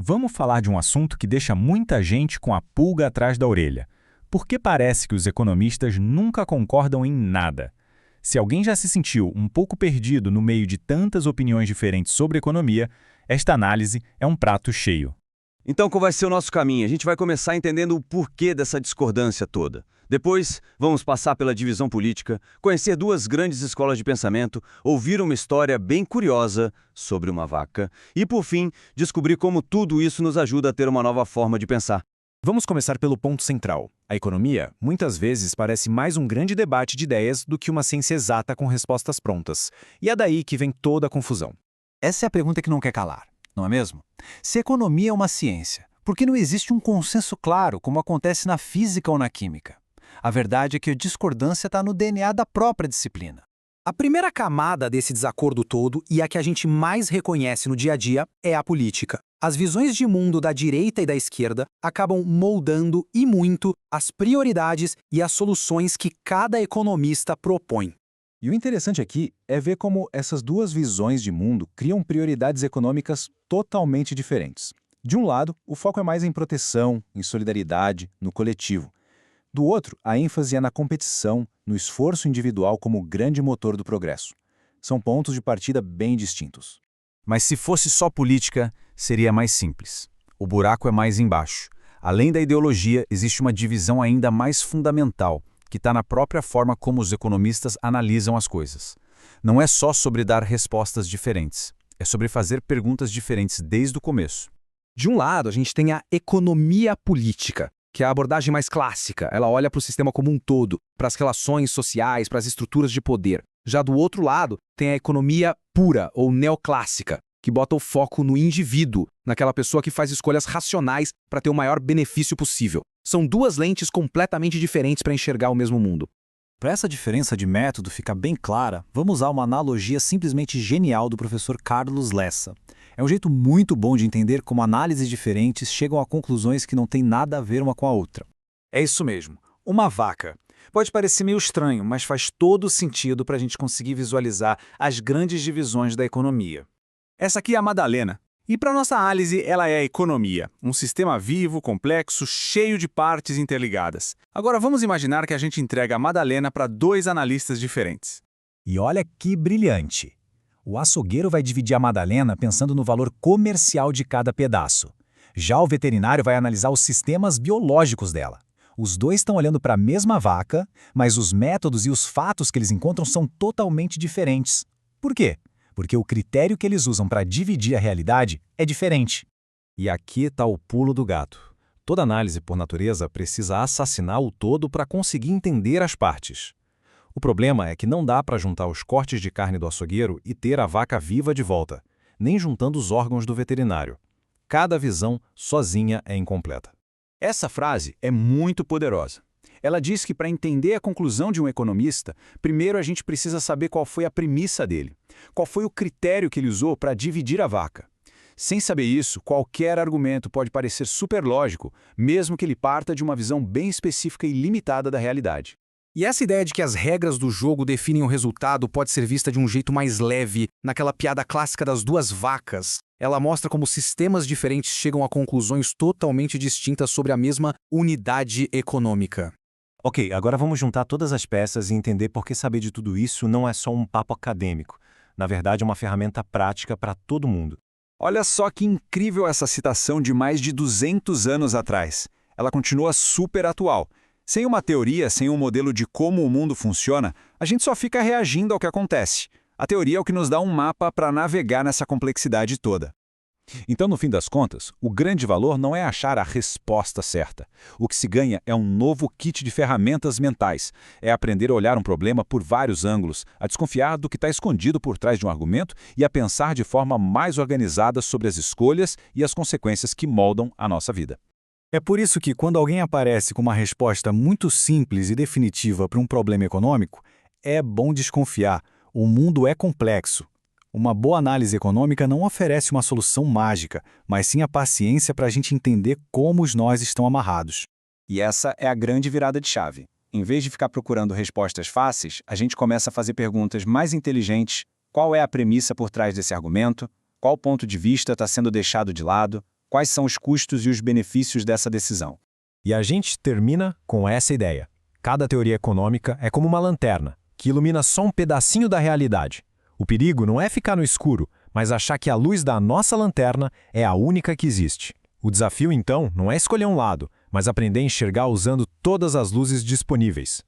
Vamos falar de um assunto que deixa muita gente com a pulga atrás da orelha. Por que parece que os economistas nunca concordam em nada? Se alguém já se sentiu um pouco perdido no meio de tantas opiniões diferentes sobre economia, esta análise é um prato cheio. Então, qual vai ser o nosso caminho? A gente vai começar entendendo o porquê dessa discordância toda. Depois, vamos passar pela divisão política, conhecer duas grandes escolas de pensamento, ouvir uma história bem curiosa sobre uma vaca e, por fim, descobrir como tudo isso nos ajuda a ter uma nova forma de pensar. Vamos começar pelo ponto central. A economia, muitas vezes, parece mais um grande debate de ideias do que uma ciência exata com respostas prontas. E é daí que vem toda a confusão. Essa é a pergunta que não quer calar, não é mesmo? Se economia é uma ciência, por que não existe um consenso claro, como acontece na física ou na química? A verdade é que a discordância está no DNA da própria disciplina. A primeira camada desse desacordo todo, e a que a gente mais reconhece no dia a dia, é a política. As visões de mundo da direita e da esquerda acabam moldando, e muito, as prioridades e as soluções que cada economista propõe. E o interessante aqui é ver como essas duas visões de mundo criam prioridades econômicas totalmente diferentes. De um lado, o foco é mais em proteção, em solidariedade, no coletivo. Do outro, a ênfase é na competição, no esforço individual como grande motor do progresso. São pontos de partida bem distintos. Mas se fosse só política, seria mais simples. O buraco é mais embaixo. Além da ideologia, existe uma divisão ainda mais fundamental, que está na própria forma como os economistas analisam as coisas. Não é só sobre dar respostas diferentes, é sobre fazer perguntas diferentes desde o começo. De um lado, a gente tem a economia política, que é a abordagem mais clássica. Ela olha para o sistema como um todo, para as relações sociais, para as estruturas de poder. Já do outro lado, tem a economia pura ou neoclássica, que bota o foco no indivíduo, naquela pessoa que faz escolhas racionais para ter o maior benefício possível. São duas lentes completamente diferentes para enxergar o mesmo mundo. Para essa diferença de método ficar bem clara, vamos usar uma analogia simplesmente genial do professor Carlos Lessa. É um jeito muito bom de entender como análises diferentes chegam a conclusões que não têm nada a ver uma com a outra. É isso mesmo, uma vaca. Pode parecer meio estranho, mas faz todo sentido para a gente conseguir visualizar as grandes divisões da economia. Essa aqui é a Madalena. E para nossa análise, ela é a economia, um sistema vivo, complexo, cheio de partes interligadas. Agora vamos imaginar que a gente entrega a Madalena para dois analistas diferentes. E olha que brilhante! O açougueiro vai dividir a Madalena pensando no valor comercial de cada pedaço. Já o veterinário vai analisar os sistemas biológicos dela. Os dois estão olhando para a mesma vaca, mas os métodos e os fatos que eles encontram são totalmente diferentes. Por quê? Porque o critério que eles usam para dividir a realidade é diferente. E aqui está o pulo do gato. Toda análise, por natureza, precisa assassinar o todo para conseguir entender as partes. O problema é que não dá para juntar os cortes de carne do açougueiro e ter a vaca viva de volta, nem juntando os órgãos do veterinário. Cada visão, sozinha, é incompleta. Essa frase é muito poderosa. Ela diz que para entender a conclusão de um economista, primeiro a gente precisa saber qual foi a premissa dele, qual foi o critério que ele usou para dividir a vaca. Sem saber isso, qualquer argumento pode parecer super lógico, mesmo que ele parta de uma visão bem específica e limitada da realidade. E essa ideia de que as regras do jogo definem o resultado pode ser vista de um jeito mais leve, naquela piada clássica das duas vacas. Ela mostra como sistemas diferentes chegam a conclusões totalmente distintas sobre a mesma unidade econômica. Ok, agora vamos juntar todas as peças e entender por que saber de tudo isso não é só um papo acadêmico. Na verdade, é uma ferramenta prática para todo mundo. Olha só que incrível essa citação de mais de 200 anos atrás. Ela continua super atual. Sem uma teoria, sem um modelo de como o mundo funciona, a gente só fica reagindo ao que acontece. A teoria é o que nos dá um mapa para navegar nessa complexidade toda. Então, no fim das contas, o grande valor não é achar a resposta certa. O que se ganha é um novo kit de ferramentas mentais. É aprender a olhar um problema por vários ângulos, a desconfiar do que está escondido por trás de um argumento e a pensar de forma mais organizada sobre as escolhas e as consequências que moldam a nossa vida. É por isso que, quando alguém aparece com uma resposta muito simples e definitiva para um problema econômico, é bom desconfiar. O mundo é complexo. Uma boa análise econômica não oferece uma solução mágica, mas sim a paciência para a gente entender como os nós estão amarrados. E essa é a grande virada de chave. Em vez de ficar procurando respostas fáceis, a gente começa a fazer perguntas mais inteligentes. Qual é a premissa por trás desse argumento? Qual ponto de vista está sendo deixado de lado? Quais são os custos e os benefícios dessa decisão? E a gente termina com essa ideia. Cada teoria econômica é como uma lanterna, que ilumina só um pedacinho da realidade. O perigo não é ficar no escuro, mas achar que a luz da nossa lanterna é a única que existe. O desafio, então, não é escolher um lado, mas aprender a enxergar usando todas as luzes disponíveis.